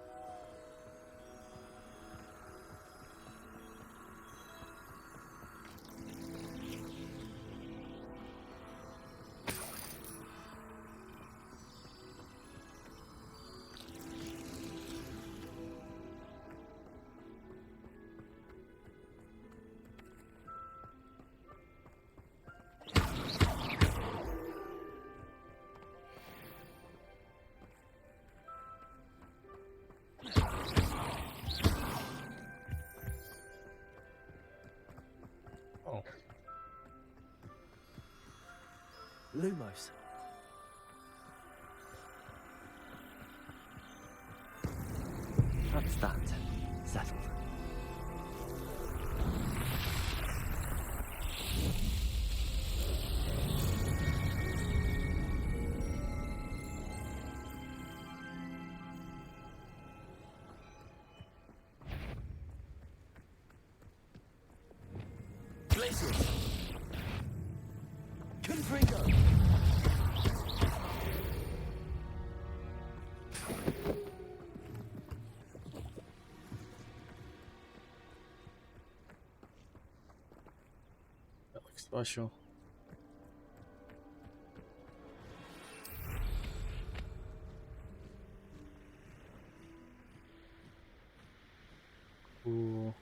Lumos. That's that. Settled. Blazers. Confringo. That looks special. Ooh.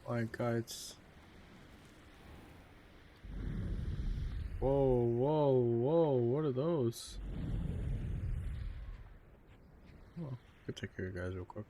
My guides. Whoa, whoa, whoa, what are those? Oh, I could take care of you guys real quick.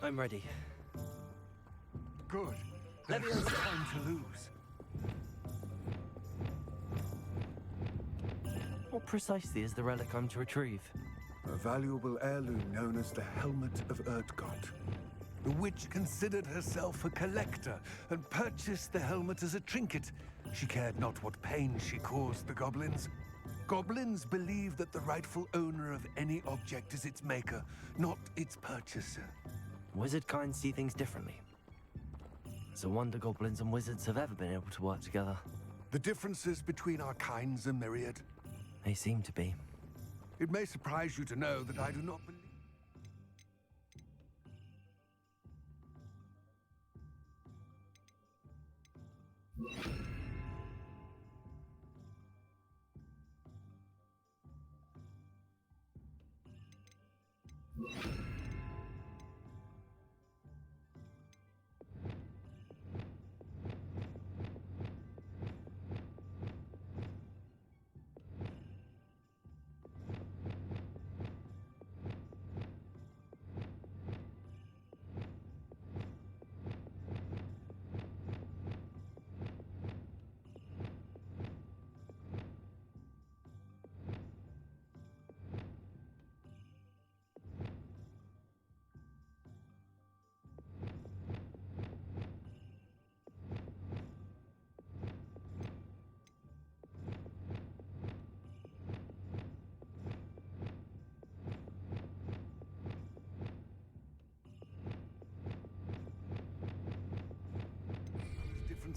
I'm ready. Good. There's no time to lose. What precisely is the relic I'm to retrieve? A valuable heirloom known as the Helmet of Erdgott. The witch considered herself a collector and purchased the helmet as a trinket. She cared not what pain she caused the goblins. Goblins believe that the rightful owner of any object is its maker, not its purchaser. Wizard kind see things differently. It's a wonder goblins and wizards have ever been able to work together. The differences between our kinds are myriad. They seem to be. It may surprise you to know that I do not believe...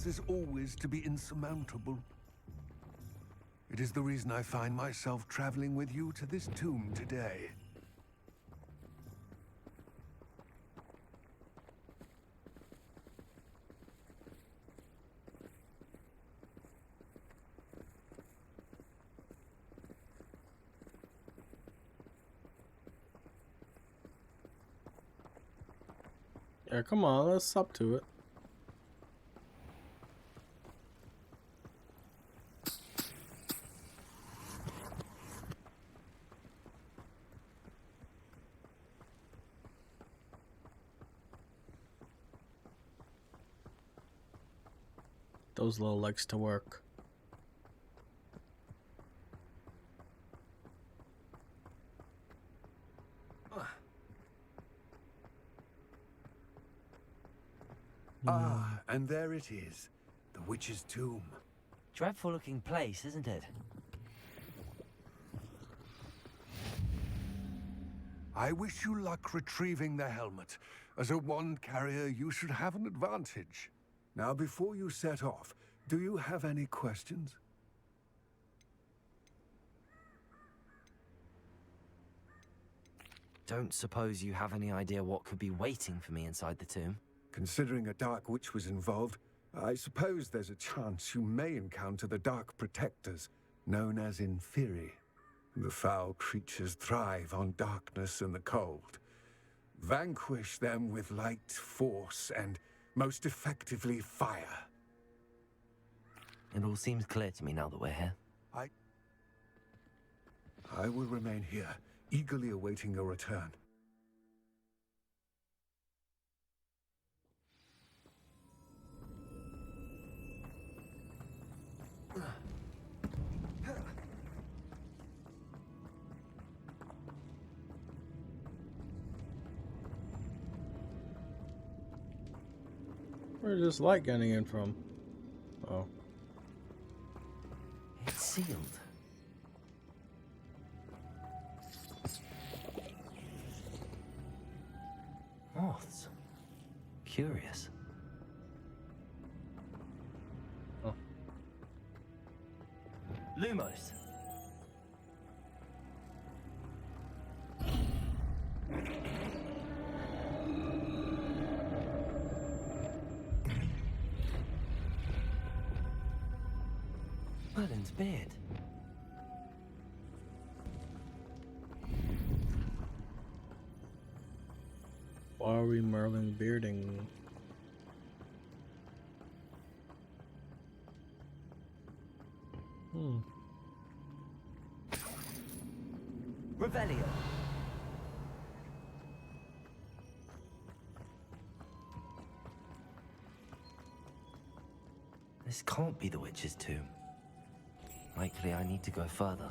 Is always to be insurmountable. It is the reason I find myself traveling with you to this tomb today. Yeah, come on, let's up to it. those little legs to work. Ah, and there it is. The witch's tomb. Dreadful looking place, isn't it? I wish you luck retrieving the helmet. As a wand carrier, you should have an advantage. Now, before you set off, do you have any questions? Don't suppose you have any idea what could be waiting for me inside the tomb? Considering a dark witch was involved, I suppose there's a chance you may encounter the Dark Protectors, known as Inferi. The foul creatures thrive on darkness and the cold. Vanquish them with light, force, and most effectively fire. It all seems clear to me now that we're here. I will remain here, eagerly awaiting your return. Where's this light getting in from? Oh. It's sealed. Moths. Curious. Oh. Lumos. Merlin's beard. Why are we Merlin bearding? Revelio. This can't be the witch's tomb. Likely I need to go further.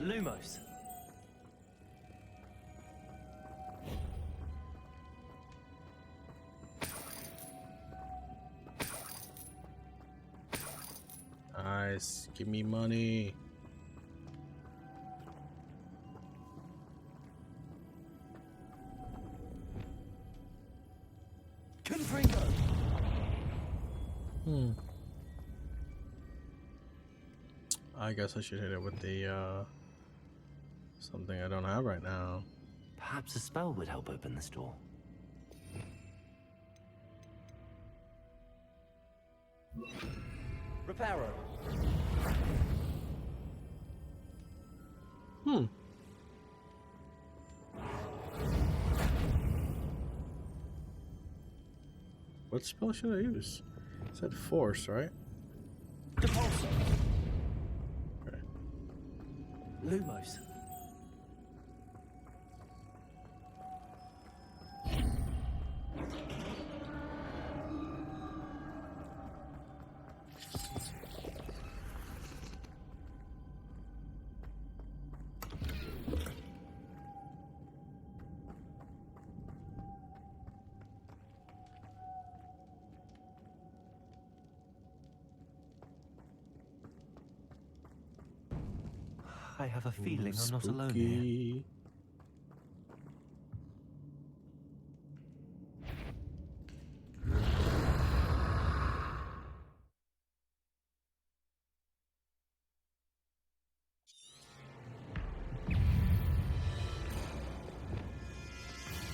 Lumos. Nice. Give me money. I guess I should hit it with the something I don't have right now. Perhaps a spell would help open this door. Reparo. What spell should I use? It said force, right? Depulso. Okay. Lumos. I have a feeling I'm not alone here.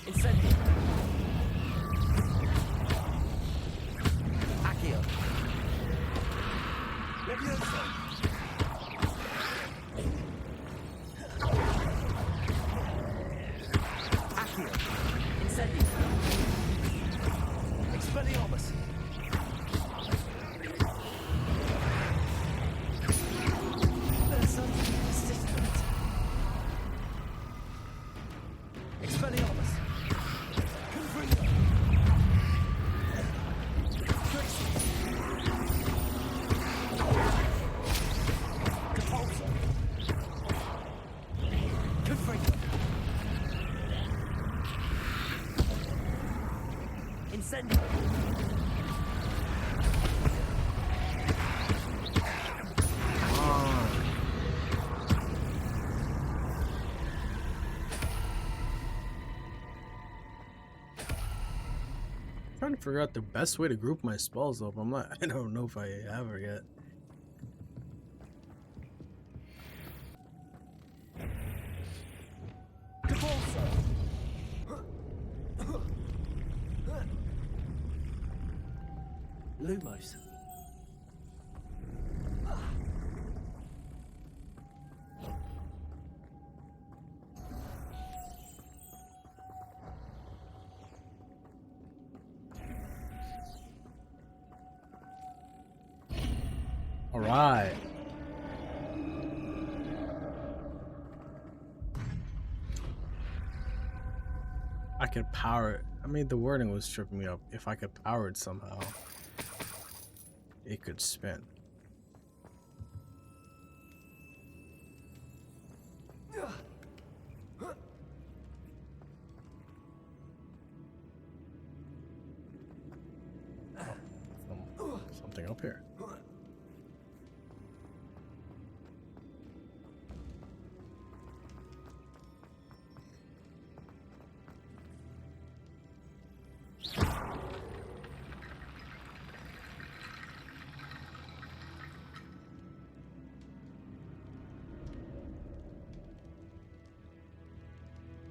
Incendio. Accio. Levioso. Incendio. Trying to figure out the best way to group my spells up. I don't know if I have her yet. Lumos. All right. I could power it. I mean, the wording was tripping me up. If I could power it somehow, it could spin. Something up here.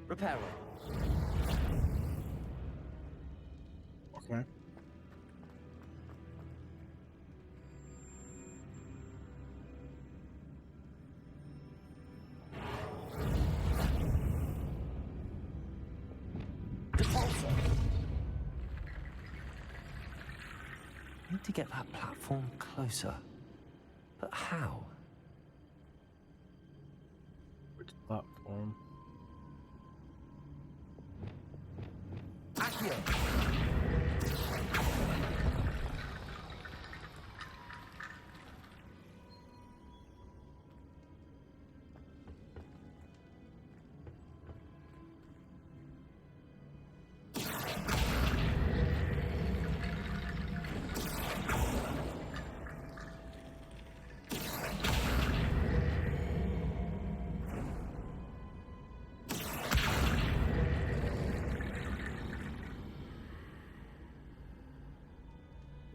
Repair it. Okay. Need to get that platform closer. But how? Which platform? Accio.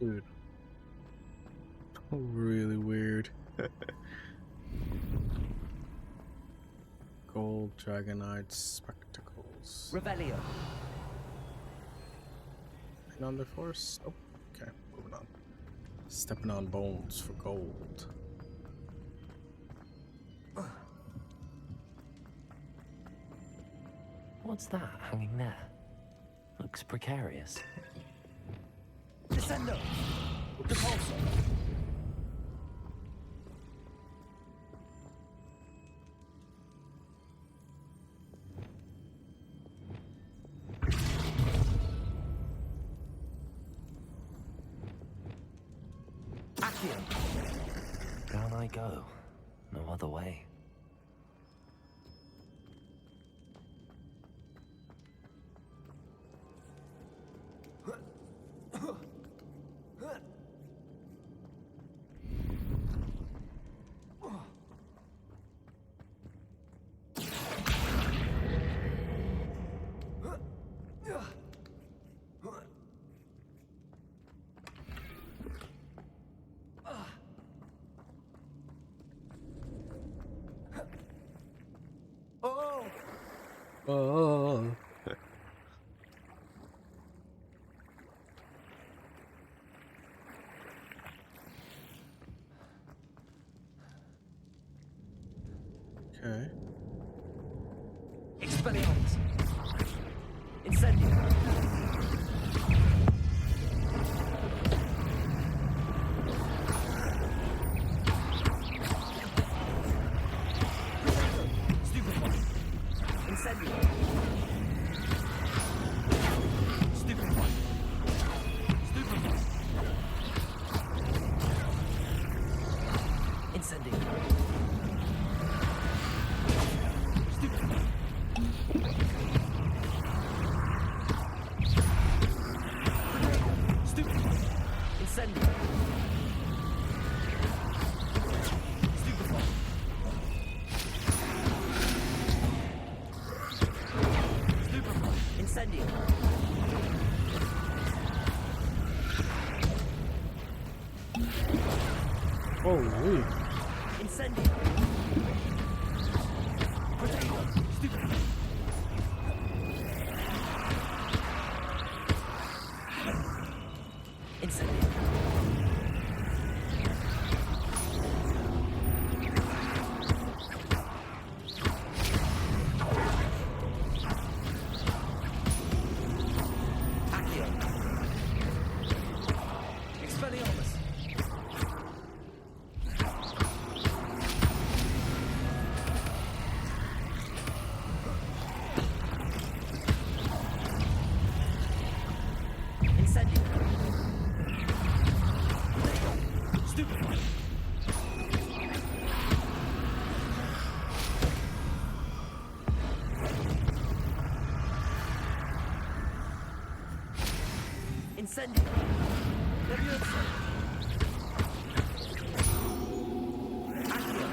Dude. Really weird. Gold Dragonite spectacles. Revelio. And on the force. Oh, okay, moving on. Stepping on bones for gold. What's that hanging there? Looks precarious. Descendo. Repulsor. Accio. Down I go. No other way. Oh. Okay. Expelliarmus. Incendio. Stupefy. Incendio. Stupefy. Stupefy. Incendio. Stupefy. see. Incendio. Potato. Stupid. Incendio. Incendio. Leviosa. Accio.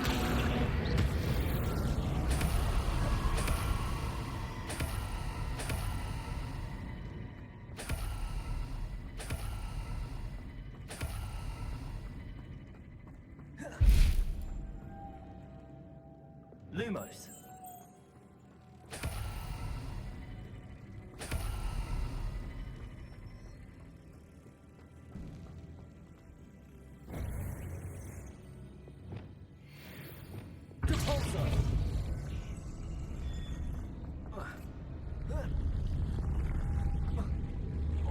Lumos.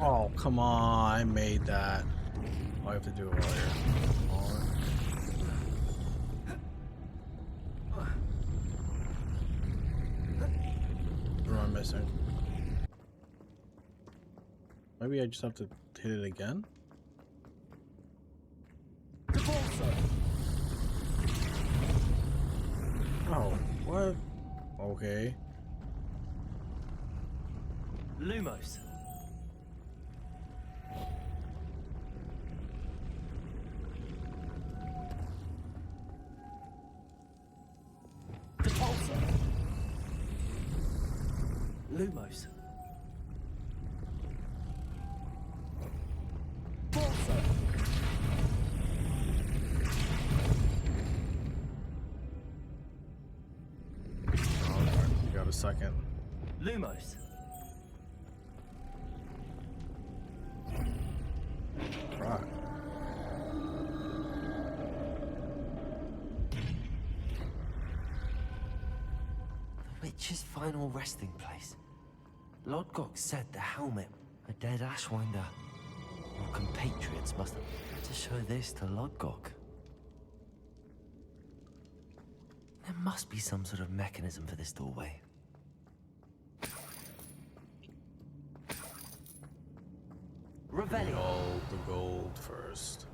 Oh, come on. I made that. I have to do it while you're on. What am I missing? Maybe I just have to hit it again? Oh, what? Okay. Lumos. Depulsor. Lumos. Pulsar. You got a second. Lumos. Right. The witch's final resting place. Lodgok said the helmet, a dead Ashwinder. Your compatriots must have to show this to Lodgok. There must be some sort of mechanism for this doorway. Revelio. Oh, the gold first.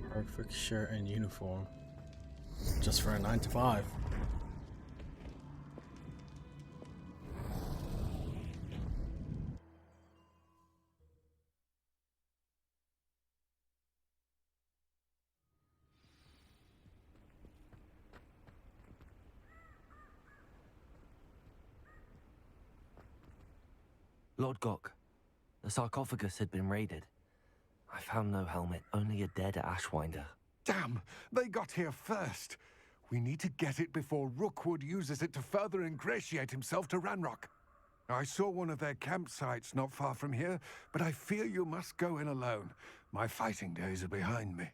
Perfect shirt and uniform. Just for a 9 to 5. Lodgok, the sarcophagus had been raided. I found no helmet, only a dead Ashwinder. Damn! They got here first. We need to get it before Rookwood uses it to further ingratiate himself to Ranrock. I saw one of their campsites not far from here, but I fear you must go in alone. My fighting days are behind me.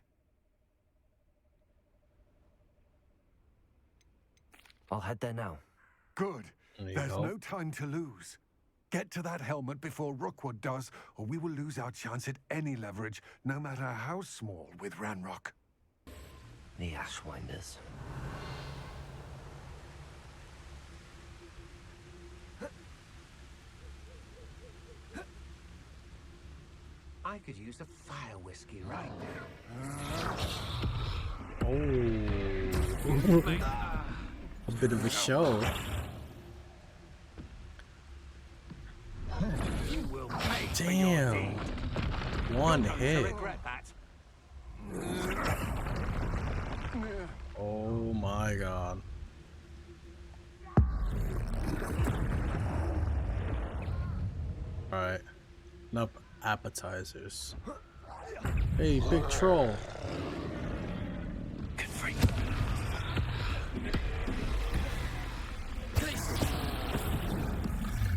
I'll head there now. Good. There's no time to lose. Get to that helmet before Rookwood does, or we will lose our chance at any leverage, no matter how small, with Ranrock. The Ashwinders. I could use a fire whiskey right now. Oh. A bit of a show. Damn. One hit. Oh my god. Alright. Nope. Appetizers. Hey, big troll.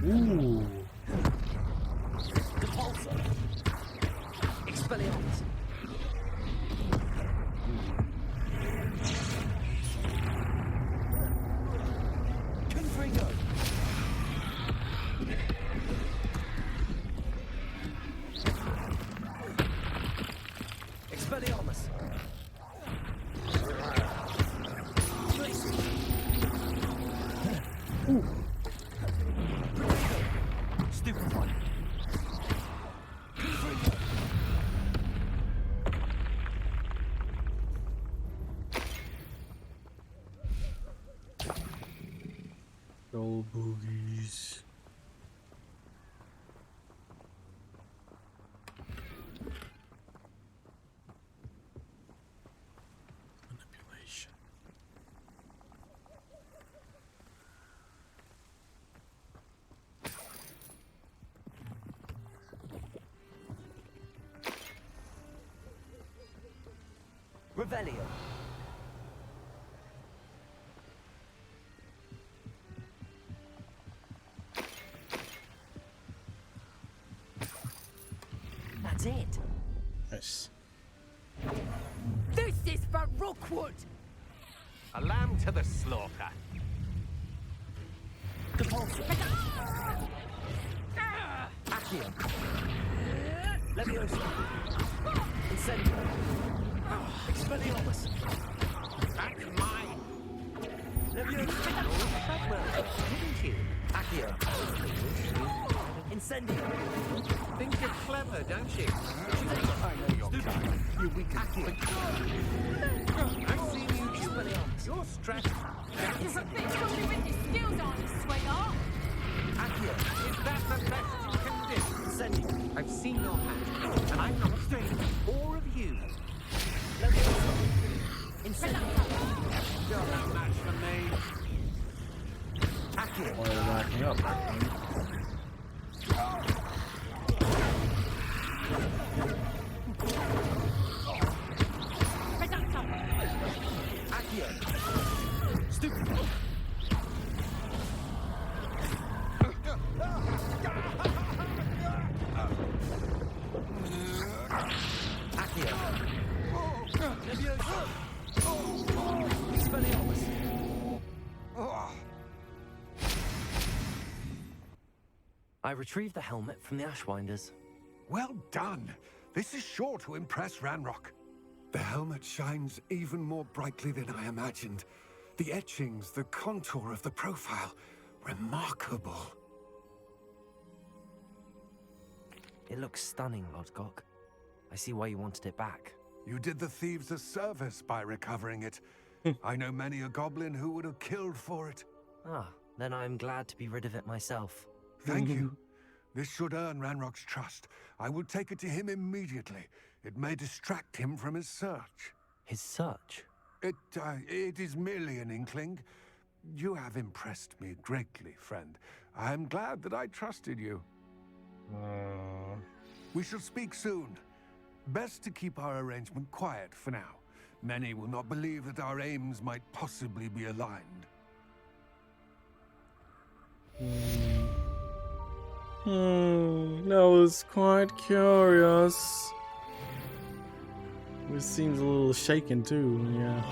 Ooh. Expelliarmus. Confringo. Expelliarmus. Ooh. Stupefy. Roll boogies. Manipulation. Revelio. That's it. Nice. This is for Rookwood! A lamb to the slaughter. Accio. Leviosa. Incendio. Expelliarmus. That's mine. Leviosa. That well, didn't you? Accio. Incendio. Think you're clever, don't you? I know you're clever. You weaken. I've seen you do it. Your strategy. You're a bit funny with your skills, aren't you, sweetheart? Accio. Is that the best you can do? Incendio. I've seen your hand, and I'm not straight. Or of you. Leviosa. Incendio. You're no match for me. Accio. Why are you backing up? Accio. Stupid. Accio. Leviosa. Expelliarmus. I retrieved the helmet from the Ashwinders. Well done. This is sure to impress Ranrock. The helmet shines even more brightly than I imagined. The etchings, the contour of the profile, remarkable. It looks stunning, Lodgok. I see why you wanted it back. You did the thieves a service by recovering it. I know many a goblin who would have killed for it. Ah, then I'm glad to be rid of it myself. Thank you. This should earn Ranrock's trust. I will take it to him immediately. It may distract him from his search. His search? It is merely an inkling. You have impressed me greatly, friend. I am glad that I trusted you. We shall speak soon. Best to keep our arrangement quiet for now. Many will not believe that our aims might possibly be aligned. That was quite curious. It seems a little shaken too, yeah.